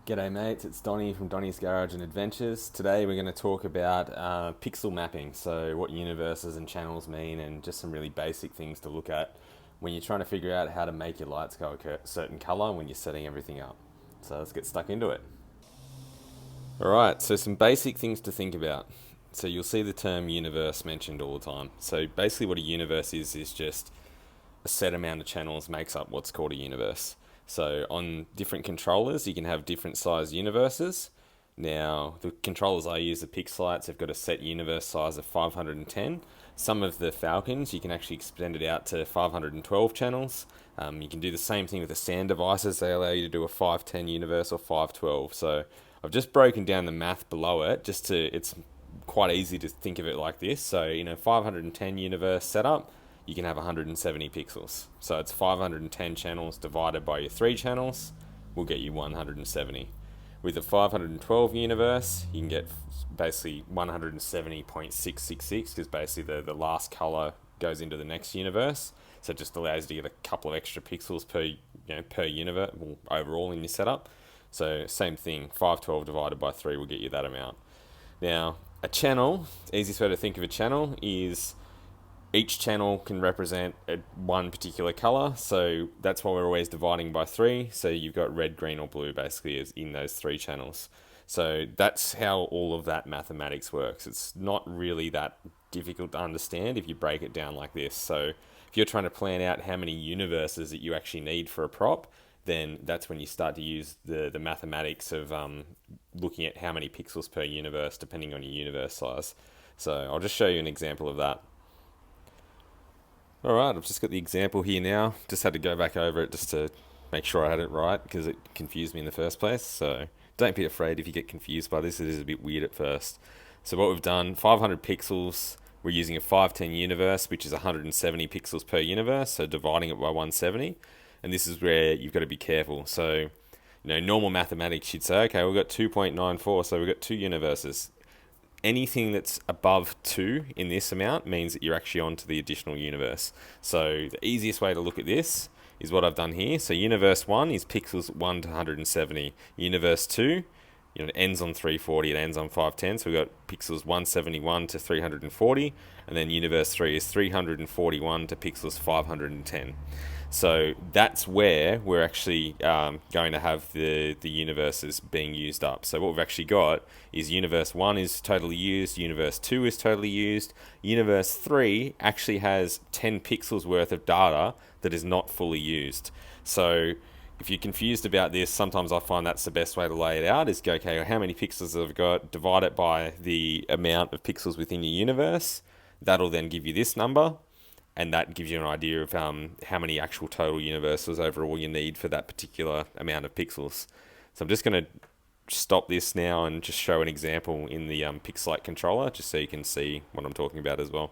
G'day mates, it's Donny from Donny's Garage and Adventures. Today we're going to talk about pixel mapping, so what universes and channels mean and just some really basic things to look at when you're trying to figure out how to make your lights go a certain color when you're setting everything up. So let's get stuck into it. Alright, so some basic things to think about. So you'll see the term universe mentioned all the time. So basically what a universe is just a set amount of channels makes up what's called a universe. So on different controllers, you can have different size universes. Now, the controllers I use, the Pixelights, have got a set universe size of 510. Some of the Falcons, you can actually extend it out to 512 channels. You can do the same thing with the Sand devices. They allow you to do a 510 universe or 512. So I've just broken down the math below it, it's quite easy to think of it like this. So, 510 universe setup, you can have 170 pixels. So it's 510 channels divided by your 3 channels will get you 170. With a 512 universe, you can get basically 170.666 because basically the last color goes into the next universe. So it just allows you to get a couple of extra pixels per universe, well, overall in your setup. So same thing, 512 divided by 3 will get you that amount. Now, a channel, the easiest way to think of a channel is each channel can represent one particular color, so that's why we're always dividing by 3. So you've got red, green, or blue basically is in those 3 channels. So that's how all of that mathematics works. It's not really that difficult to understand if you break it down like this. So if you're trying to plan out how many universes that you actually need for a prop, then that's when you start to use the mathematics of looking at how many pixels per universe depending on your universe size. So I'll just show you an example of that. Alright, I've just got the example here now. Just had to go back over it just to make sure I had it right because it confused me in the first place. So don't be afraid if you get confused by this. It is a bit weird at first. So what we've done, 500 pixels, we're using a 510 universe, which is 170 pixels per universe. So dividing it by 170. And this is where you've got to be careful. So, normal mathematics, you'd say, okay, we've got 2.94, so we've got 2 universes. Anything that's above 2 in this amount means that you're actually on to the additional universe. So the easiest way to look at this is what I've done here. So universe 1 is pixels 1 to 170. Universe 2, it ends on 340, it ends on 510. So we've got pixels 171 to 340. And then universe 3 is 341 to pixels 510. So that's where we're actually going to have the universes being used up. So what we've actually got is universe 1 is totally used, universe 2 is totally used, universe 3 actually has 10 pixels worth of data that is not fully used. So if you're confused about this, sometimes I find that's the best way to lay it out is go, okay, how many pixels have I got, divide it by the amount of pixels within your universe. That'll then give you this number, and that gives you an idea of how many actual total universes overall you need for that particular amount of pixels. So I'm just going to stop this now and just show an example in the Pixelite controller, just so you can see what I'm talking about as well.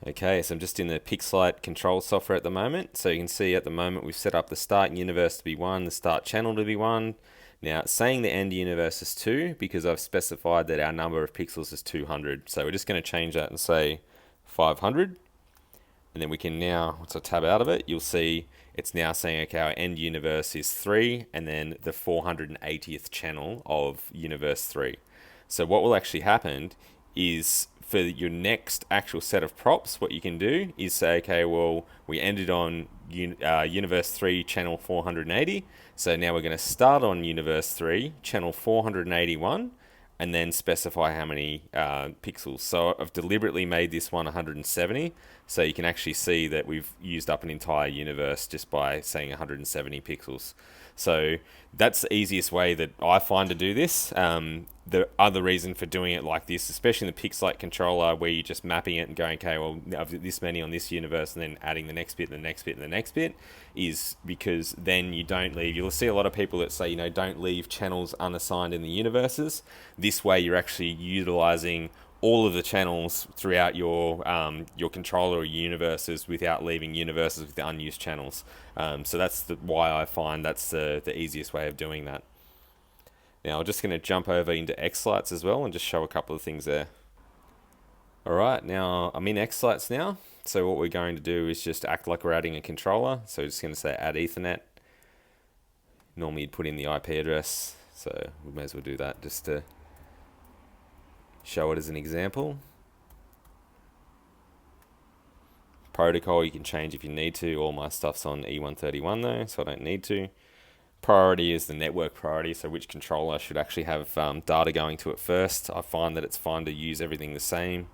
Okay, so I'm just in the Pixelite control software at the moment. So you can see at the moment we've set up the start universe to be 1, the start channel to be 1. Now it's saying the end universe is 2 because I've specified that our number of pixels is 200. So we're just going to change that and say 500. And then we can now, once I tab out of it, you'll see it's now saying, okay, our end universe is 3 and then the 480th channel of universe 3. So what will actually happen is for your next actual set of props, what you can do is say, okay, well, we ended on universe 3 channel 480. So now we're going to start on universe 3 channel 481 and then specify how many pixels. So I've deliberately made this one 170, so you can actually see that we've used up an entire universe just by saying 170 pixels. So that's the easiest way that I find to do this. The other reason for doing it like this, especially in the Pixelite controller, where you're just mapping it and going, okay, well, I've this many on this universe, and then adding the next bit, and the next bit, and the next bit, is because then you don't leave. You'll see a lot of people that say, don't leave channels unassigned in the universes. This way, you're actually utilizing all of the channels throughout your controller or universes without leaving universes with the unused channels. So that's why I find that's the easiest way of doing that. Now I'm just going to jump over into Xlights as well and just show a couple of things there. Alright, now I'm in Xlights now. So what we're going to do is just act like we're adding a controller. So just going to say add Ethernet. Normally you'd put in the IP address, so we may as well do that just to show it as an example. Protocol you can change if you need to. All my stuff's on E131 though, so I don't need to. Priority is the network priority, so which controller should actually have data going to it first. I find that it's fine to use everything the same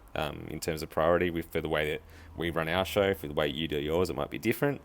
in terms of priority for the way that we run our show. For the way you do yours, it might be different.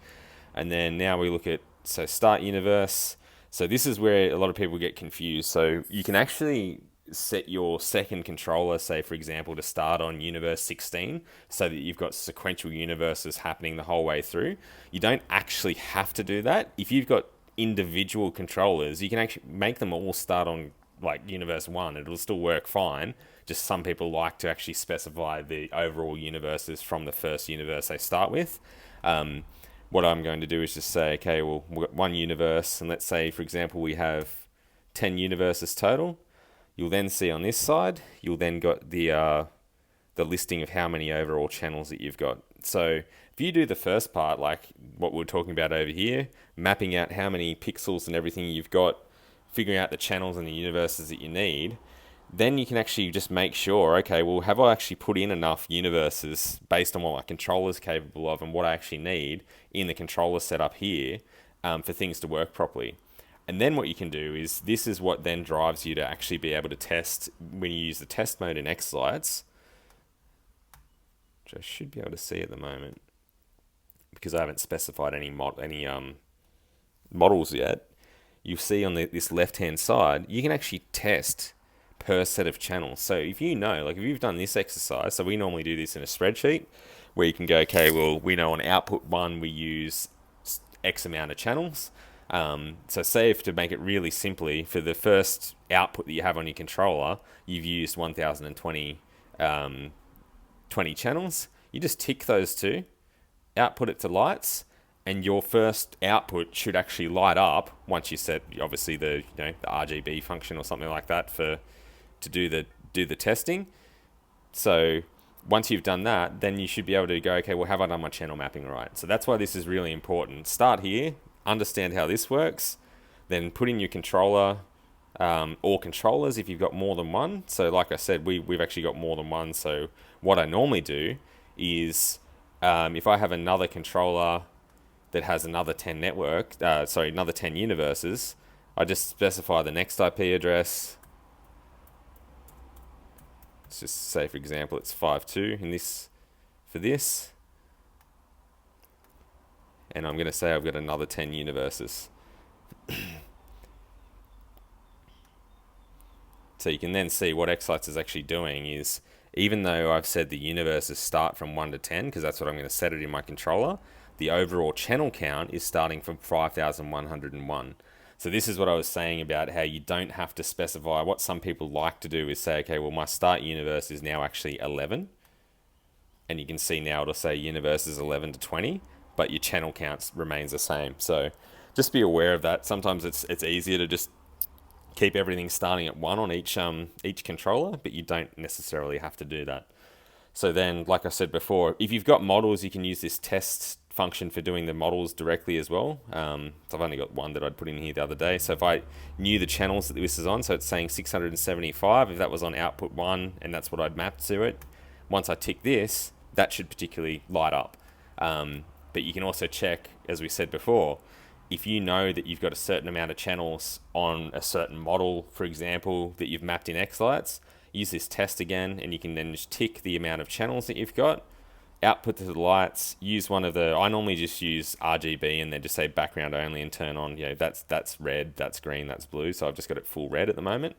And then now we look at, so start universe. So this is where a lot of people get confused. So you can actually set your second controller, say for example, to start on universe 16, so that you've got sequential universes happening the whole way through. You don't actually have to do that. If you've got individual controllers, you can actually make them all start on like universe 1. It'll still work fine. Just some people like to actually specify the overall universes from the first universe they start with. What I'm going to do is just say, okay, well, we've got one universe, and let's say, for example, we have 10 universes total. You'll then see on this side, you'll then got the listing of how many overall channels that you've got. So if you do the first part, like what we're talking about over here, mapping out how many pixels and everything you've got, figuring out the channels and the universes that you need, then you can actually just make sure, okay, well, have I actually put in enough universes based on what my controller's capable of and what I actually need in the controller setup here for things to work properly. And then what you can do is, this is what then drives you to actually be able to test when you use the test mode in Xlights, which I should be able to see at the moment because I haven't specified any models yet. You see on this left-hand side, you can actually test per set of channels. So if you know, like if you've done this exercise, so we normally do this in a spreadsheet where you can go, okay, well, we know on output 1 we use X amount of channels. So say if, to make it really simply, for the first output that you have on your controller, you've used 1020 20 channels. You just tick those two, output it to lights, and your first output should actually light up once you set obviously the the RGB function or something like that to do the testing. So once you've done that, then you should be able to go, okay, well, have I done my channel mapping right? So that's why this is really important. Start here, understand how this works, then put in your controller or controllers if you've got more than one. So like I said, we've actually got more than one. So what I normally do is if I have another controller that has another 10 another 10 universes, I just specify the next IP address. Let's just say, for example, it's 5.2 in this for this. And I'm going to say I've got another 10 universes. So you can then see what Xlights is actually doing is, even though I've said the universes start from 1 to 10, because that's what I'm going to set it in my controller, the overall channel count is starting from 5,101. So this is what I was saying about how you don't have to specify. What some people like to do is say, okay, well, my start universe is now actually 11. And you can see now it'll say universe is 11 to 20, but your channel counts remains the same. So just be aware of that. Sometimes it's easier to just keep everything starting at 1 on each controller, but you don't necessarily have to do that. So then, like I said before, if you've got models, you can use this test function for doing the models directly as well. So I've only got one that I'd put in here the other day. So if I knew the channels that this is on, so it's saying 675, if that was on output 1 and that's what I'd mapped to it, once I tick this, that should particularly light up. But you can also check, as we said before, if you know that you've got a certain amount of channels on a certain model, for example, that you've mapped in Xlights, use this test again, and you can then just tick the amount of channels that you've got, output to the lights, use one of the, I normally just use RGB and then just say background only and turn on, that's red, that's green, that's blue. So I've just got it full red at the moment.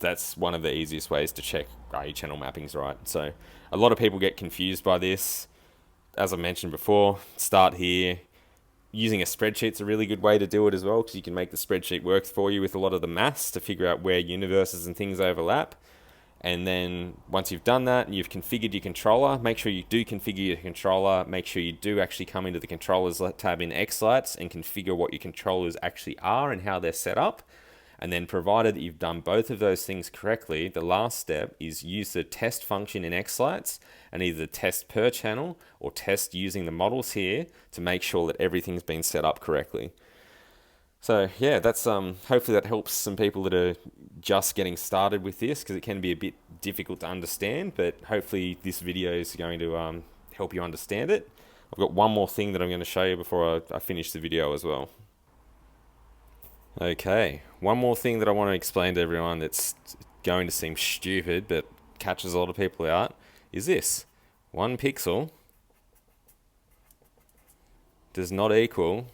That's one of the easiest ways to check are your channel mappings right. So a lot of people get confused by this. As I mentioned before, start here. Using a spreadsheet's a really good way to do it as well, because you can make the spreadsheet work for you with a lot of the maths to figure out where universes and things overlap. And then once you've done that and you've configured your controller, make sure you do configure your controller. Make sure you do actually come into the controllers tab in Xlights and configure what your controllers actually are and how they're set up. And then provided that you've done both of those things correctly, the last step is use the test function in Xlights and either test per channel or test using the models here to make sure that everything's been set up correctly. So yeah, that's hopefully that helps some people that are just getting started with this, because it can be a bit difficult to understand, but hopefully this video is going to help you understand it. I've got one more thing that I'm going to show you before I finish the video as well. Okay, one more thing that I want to explain to everyone that's going to seem stupid but catches a lot of people out is this. 1 pixel does not equal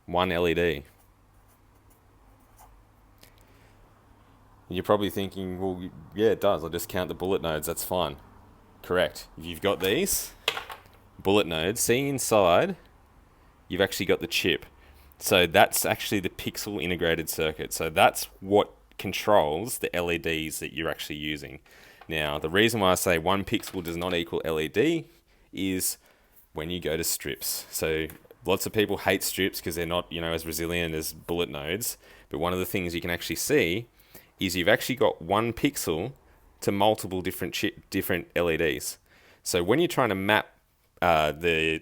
1 LED. You're probably thinking, well, yeah, it does. I'll just count the bullet nodes. That's fine. Correct. If you've got these bullet nodes, see inside, you've actually got the chip. So that's actually the pixel integrated circuit. So that's what controls the LEDs that you're actually using. Now, the reason why I say 1 pixel does not equal LED is when you go to strips. So lots of people hate strips because they're not, as resilient as bullet nodes. But one of the things you can actually see is you've actually got 1 pixel to multiple different LEDs. So when you're trying to map the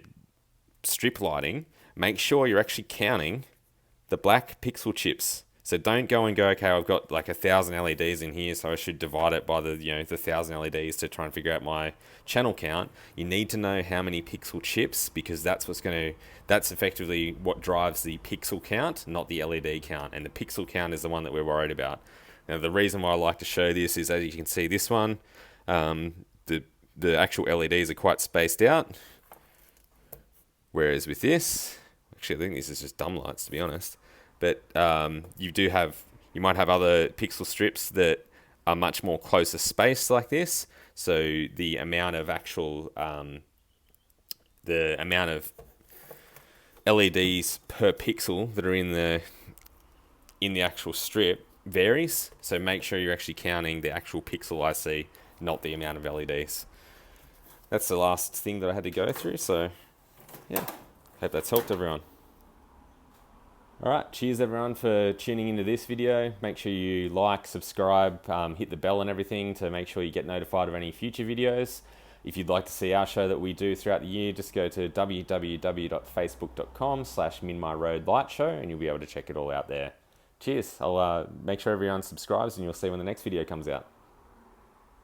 strip lighting, make sure you're actually counting the black pixel chips. So don't go, okay, I've got like 1,000 LEDs in here, so I should divide it by the 1,000 LEDs to try and figure out my channel count. You need to know how many pixel chips, because that's effectively what drives the pixel count, not the LED count. And the pixel count is the one that we're worried about. Now, the reason why I like to show this is, as you can see, this one, the actual LEDs are quite spaced out. Whereas with this, actually, I think this is just dumb lights, to be honest. But you might have other pixel strips that are much more closer spaced like this. So the amount of LEDs per pixel that are in the actual strip varies. So make sure you're actually counting the actual pixel IC, not the amount of LEDs. That's the last thing that I had to go through. So yeah, hope that's helped everyone. Alright, cheers everyone for tuning into this video. Make sure you like, subscribe, hit the bell and everything to make sure you get notified of any future videos. If you'd like to see our show that we do throughout the year, just go to www.facebook.com/minmyroadlightshow and you'll be able to check it all out there. Cheers. I'll make sure everyone subscribes and you'll see when the next video comes out.